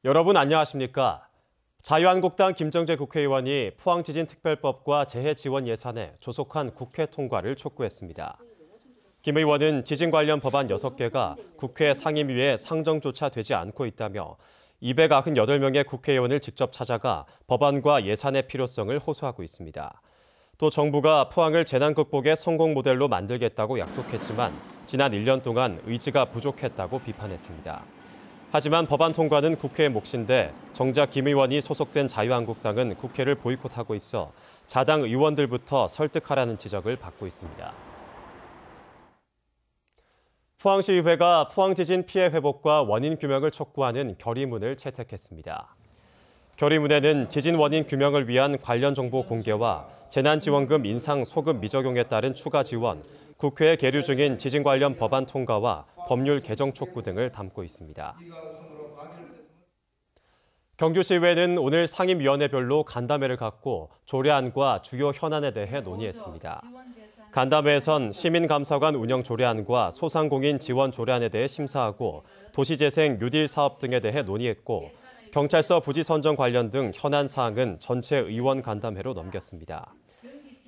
여러분 안녕하십니까? 자유한국당 김정재 국회의원이 포항지진특별법과 재해지원 예산에 조속한 국회 통과를 촉구했습니다. 김 의원은 지진 관련 법안 6개가 국회 상임위에 상정조차 되지 않고 있다며 298명의 국회의원을 직접 찾아가 법안과 예산의 필요성을 호소하고 있습니다. 또 정부가 포항을 재난 극복의 성공 모델로 만들겠다고 약속했지만 지난 1년 동안 의지가 부족했다고 비판했습니다. 하지만 법안 통과는 국회의 몫인데 정작 김 의원이 소속된 자유한국당은 국회를 보이콧하고 있어 자당 의원들부터 설득하라는 지적을 받고 있습니다. 포항시의회가 포항지진 피해 회복과 원인 규명을 촉구하는 결의문을 채택했습니다. 결의문에는 지진 원인 규명을 위한 관련 정보 공개와 재난지원금 인상 소급 미적용에 따른 추가 지원, 국회에 계류 중인 지진 관련 법안 통과와 법률 개정 촉구 등을 담고 있습니다. 경주시의회는 오늘 상임위원회별로 간담회를 갖고 조례안과 주요 현안에 대해 논의했습니다. 간담회에선 시민감사관 운영 조례안과 소상공인 지원 조례안에 대해 심사하고 도시재생 뉴딜 사업 등에 대해 논의했고 경찰서 부지 선정 관련 등 현안 사항은 전체 의원 간담회로 넘겼습니다.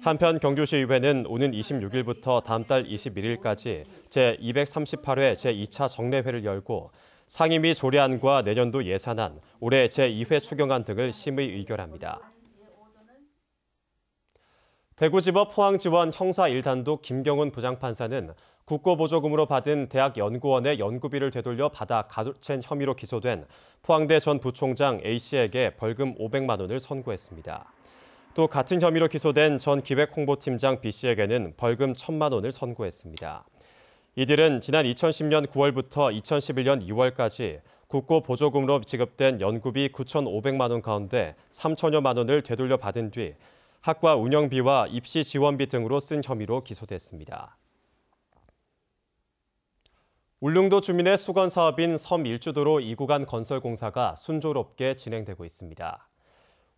한편 경주시의회는 오는 26일부터 다음 달 21일까지 제238회 제2차 정례회를 열고 상임위 조례안과 내년도 예산안, 올해 제2회 추경안 등을 심의 의결합니다. 대구지법 포항지원 형사 1단독 김경훈 부장판사는 국고보조금으로 받은 대학연구원의 연구비를 되돌려 받아 가로챈 혐의로 기소된 포항대 전 부총장 A씨에게 벌금 500만 원을 선고했습니다. 또 같은 혐의로 기소된 전 기획홍보팀장 B씨에게는 벌금 1,000만 원을 선고했습니다. 이들은 지난 2010년 9월부터 2011년 2월까지 국고보조금으로 지급된 연구비 9,500만 원 가운데 3천여만 원을 되돌려 받은 뒤 학과 운영비와 입시 지원비 등으로 쓴 혐의로 기소됐습니다. 울릉도 주민의 수건 사업인 섬 일주도로 2구간 건설 공사가 순조롭게 진행되고 있습니다.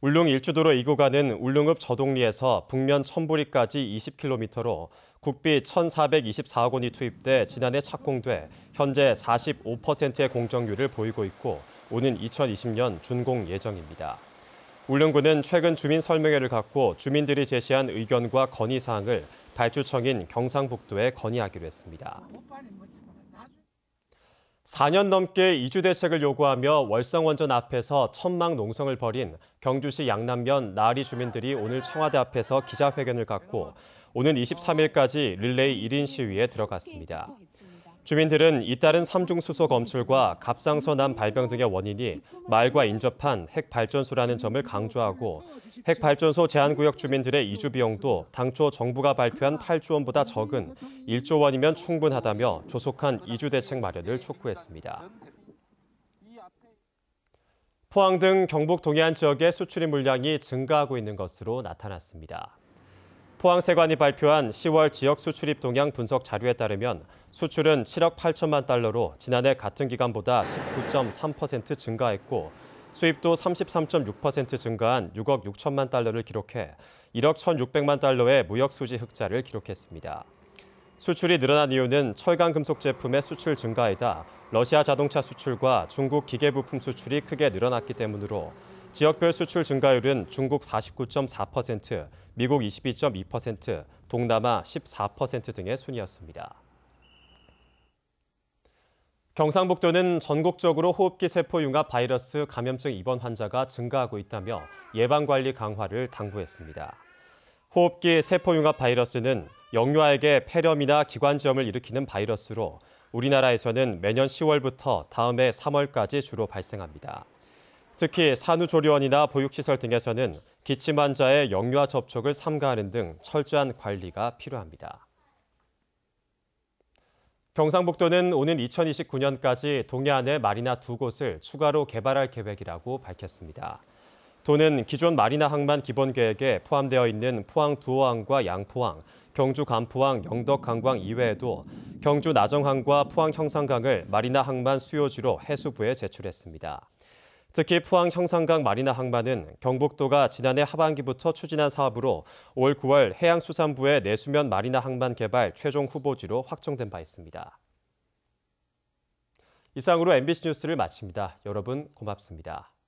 울릉 일주도로 2구간은 울릉읍 저동리에서 북면 천부리까지 20km로 국비 1,424억 원이 투입돼 지난해 착공돼 현재 45%의 공정률을 보이고 있고 오는 2020년 준공 예정입니다. 울릉군은 최근 주민 설명회를 갖고 주민들이 제시한 의견과 건의사항을 발주청인 경상북도에 건의하기로 했습니다. 4년 넘게 이주 대책을 요구하며 월성원전 앞에서 천막 농성을 벌인 경주시 양남면 나리 주민들이 오늘 청와대 앞에서 기자회견을 갖고 오는 23일까지 릴레이 1인 시위에 들어갔습니다. 주민들은 잇따른 삼중수소 검출과 갑상선암 발병 등의 원인이 말과 인접한 핵발전소라는 점을 강조하고 핵발전소 제한구역 주민들의 이주 비용도 당초 정부가 발표한 8조 원보다 적은 1조 원이면 충분하다며 조속한 이주 대책 마련을 촉구했습니다. 포항 등 경북 동해안 지역의 수출입 물량이 증가하고 있는 것으로 나타났습니다. 포항세관이 발표한 10월 지역 수출입 동향 분석 자료에 따르면 수출은 7억 8천만 달러로 지난해 같은 기간보다 19.3% 증가했고 수입도 33.6% 증가한 6억 6천만 달러를 기록해 1억 1,600만 달러의 무역 수지 흑자를 기록했습니다. 수출이 늘어난 이유는 철강 금속 제품의 수출 증가이다 러시아 자동차 수출과 중국 기계부품 수출이 크게 늘어났기 때문으로 지역별 수출 증가율은 중국 49.4%, 미국 22.2%, 동남아 14% 등의 순이었습니다. 경상북도는 전국적으로 호흡기 세포 융합 바이러스 감염증 입원 환자가 증가하고 있다며 예방관리 강화를 당부했습니다. 호흡기 세포 융합 바이러스는 영유아에게 폐렴이나 기관지염을 일으키는 바이러스로 우리나라에서는 매년 10월부터 다음해 3월까지 주로 발생합니다. 특히 산후조리원이나 보육시설 등에서는 기침 환자의 영유아 접촉을 삼가하는 등 철저한 관리가 필요합니다. 경상북도는 오는 2029년까지 동해안의 마리나 2곳을 추가로 개발할 계획이라고 밝혔습니다. 도는 기존 마리나 항만 기본 계획에 포함되어 있는 포항 두호항과 양포항, 경주 간포항, 영덕 강광 이외에도 경주 나정항과 포항 형산강을 마리나 항만 수요지로 해수부에 제출했습니다. 특히 포항 형산강 마리나 항만은 경북도가 지난해 하반기부터 추진한 사업으로 올 9월 해양수산부의 내수면 마리나 항만 개발 최종 후보지로 확정된 바 있습니다. 이상으로 MBC 뉴스를 마칩니다. 여러분 고맙습니다.